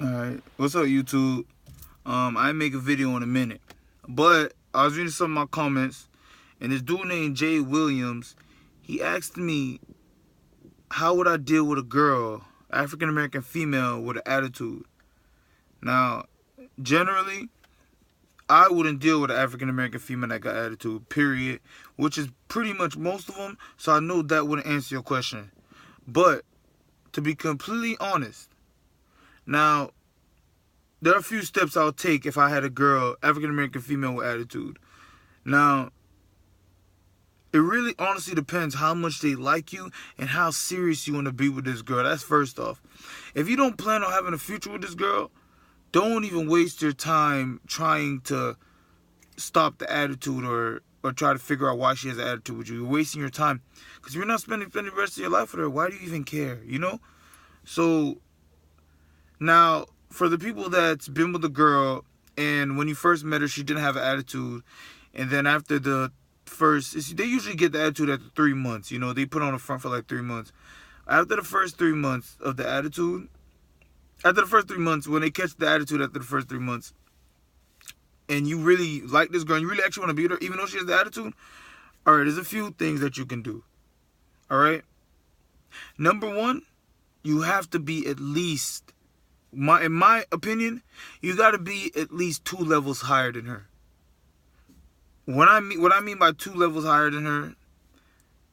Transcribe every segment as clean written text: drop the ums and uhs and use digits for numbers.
Alright, what's up YouTube? I make a video in a minute. But I was reading some of my comments, and this dude named Jay Williams, he asked me how would I deal with a girl, African American female with an attitude. Now, generally, I wouldn't deal with an African American female that got attitude, period. Which is pretty much most of them, so I know that wouldn't answer your question. But to be completely honest, now there are a few steps I'll take if I had a girl, African American female with attitude. Now, it really honestly depends how much they like you and how serious you want to be with this girl. That's first off. If you don't plan on having a future with this girl, don't even waste your time trying to stop the attitude or try to figure out why she has an attitude with you. You're wasting your time. Because if you're not spending the rest of your life with her, why do you even care? You know? So, now, for the people that's been with a girl and when you first met her, she didn't have an attitude, and then after the first, they usually get the attitude after 3 months. You know, they put on a front for like 3 months. After the first 3 months of the attitude, after the first 3 months, when they catch the attitude after the first 3 months, and you really like this girl, and you really actually want to be with her, even though she has the attitude, all right, there's a few things that you can do. All right? Number one, you have to be at least, in my opinion, you got to be at least 2 levels higher than her. What I mean by 2 levels higher than her,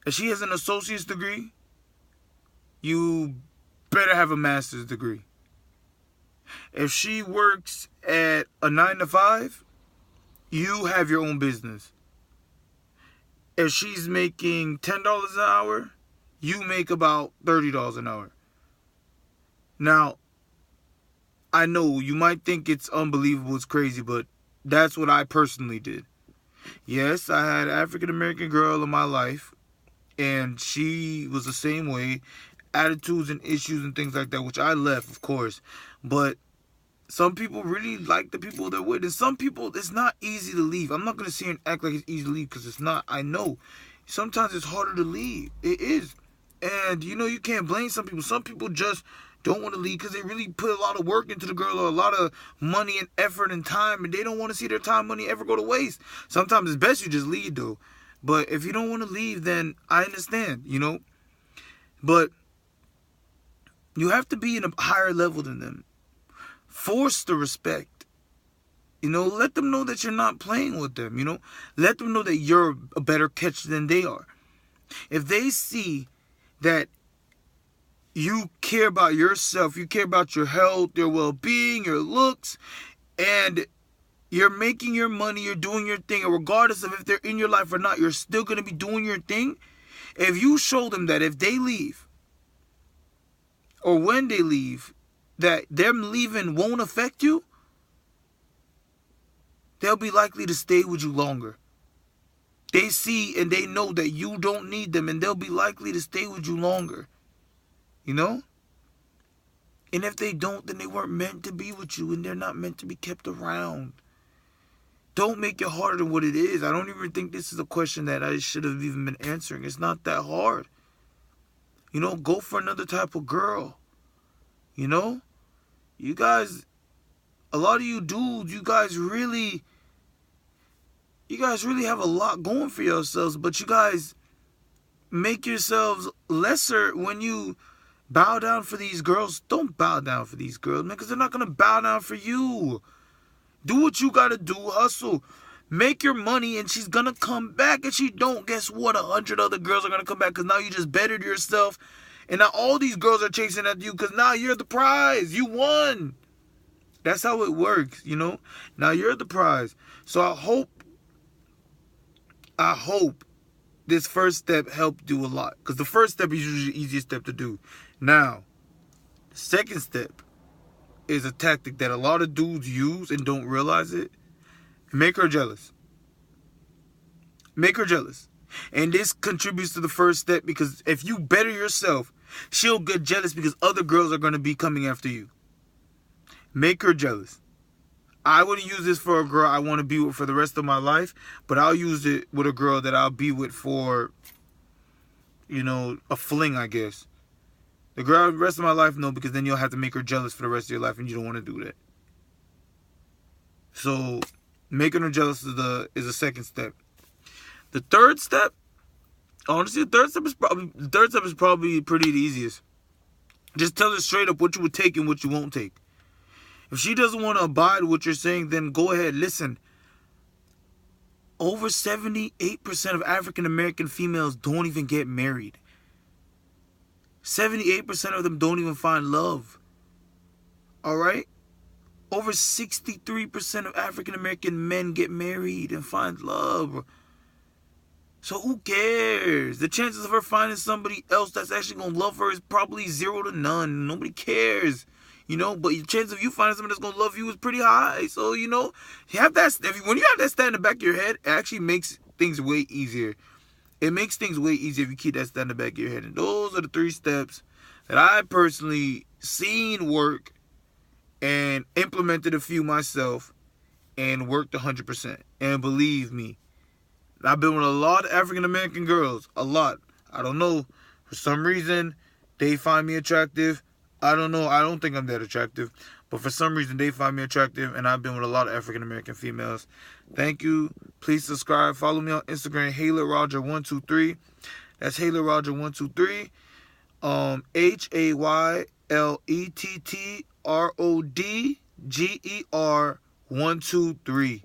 if she has an associate's degree, you better have a master's degree. If she works at a 9 to 5, you have your own business. If she's making $10 an hour, you make about $30 an hour. Now, I know you might think it's unbelievable, it's crazy, but that's what I personally did. Yes, I had an African American girl in my life, and she was the same way, attitudes and issues and things like that, which I left, of course. But some people really like the people they're with, and some people, it's not easy to leave. I'm not going to sit here and act like it's easy to leave, because it's not. I know. Sometimes it's harder to leave. It is. And, you know, you can't blame some people. Some people just don't want to leave because they really put a lot of work into the girl, or a lot of money and effort and time, and they don't want to see their time, money ever go to waste. Sometimes it's best you just leave, though. But if you don't want to leave, then I understand, you know. But you have to be in a higher level than them. Force the respect. You know, let them know that you're not playing with them, you know. Let them know that you're a better catch than they are. If they see that you care about yourself, you care about your health, your well-being, your looks, and you're making your money, you're doing your thing, and regardless of if they're in your life or not, you're still going to be doing your thing. If you show them that if they leave, or when they leave, that them leaving won't affect you, they'll be likely to stay with you longer. They see and they know that you don't need them, and they'll be likely to stay with you longer. You know? And if they don't, then they weren't meant to be with you, and they're not meant to be kept around. Don't make it harder than what it is. I don't even think this is a question that I should have even been answering. It's not that hard. You know, go for another type of girl. You know? You guys, a lot of you dudes, you guys really have a lot going for yourselves, but you guys make yourselves lesser when you bow down for these girls. Don't bow down for these girls, man, because they're not going to bow down for you. Do what you got to do. Hustle. Make your money, and she's going to come back. If she don't, guess what? 100 other girls are going to come back, because now you just bettered yourself. And now all these girls are chasing at you because now you're the prize. You won. That's how it works, you know. Now you're the prize. So I hope this first step helped do a lot. Because the first step is usually the easiest step to do. Now, the second step is a tactic that a lot of dudes use and don't realize it. Make her jealous. Make her jealous. And this contributes to the first step, because if you better yourself, she'll get jealous because other girls are going to be coming after you. Make her jealous. I wouldn't use this for a girl I want to be with for the rest of my life, but I'll use it with a girl that I'll be with for, you know, a fling, I guess. The girl the rest of my life, no, because then you'll have to make her jealous for the rest of your life, and you don't want to do that. So making her jealous is the second step. The third step, honestly, the third step is probably pretty the easiest. Just tell her straight up what you would take and what you won't take. If she doesn't want to abide with what you're saying, then go ahead. Listen, over 78% of African American females don't even get married. 78% of them don't even find love. Alright? Over 63% of African American men get married and find love. So who cares? The chances of her finding somebody else that's actually going to love her is probably 0 to none. Nobody cares. You know, but the chance of you finding someone that's going to love you is pretty high. So, you know, when you have that stat in the back of your head, it actually makes things way easier. It makes things way easier if you keep that stat in the back of your head. And those are the 3 steps that I personally seen work and implemented a few myself and worked 100%. And believe me, I've been with a lot of African American girls. A lot. I don't know. For some reason, they find me attractive. I don't know. I don't think I'm that attractive. But for some reason, they find me attractive. And I've been with a lot of African American females. Thank you. Please subscribe. Follow me on Instagram, HayletRoger123. That's HayletRoger123. HayletTrogger123.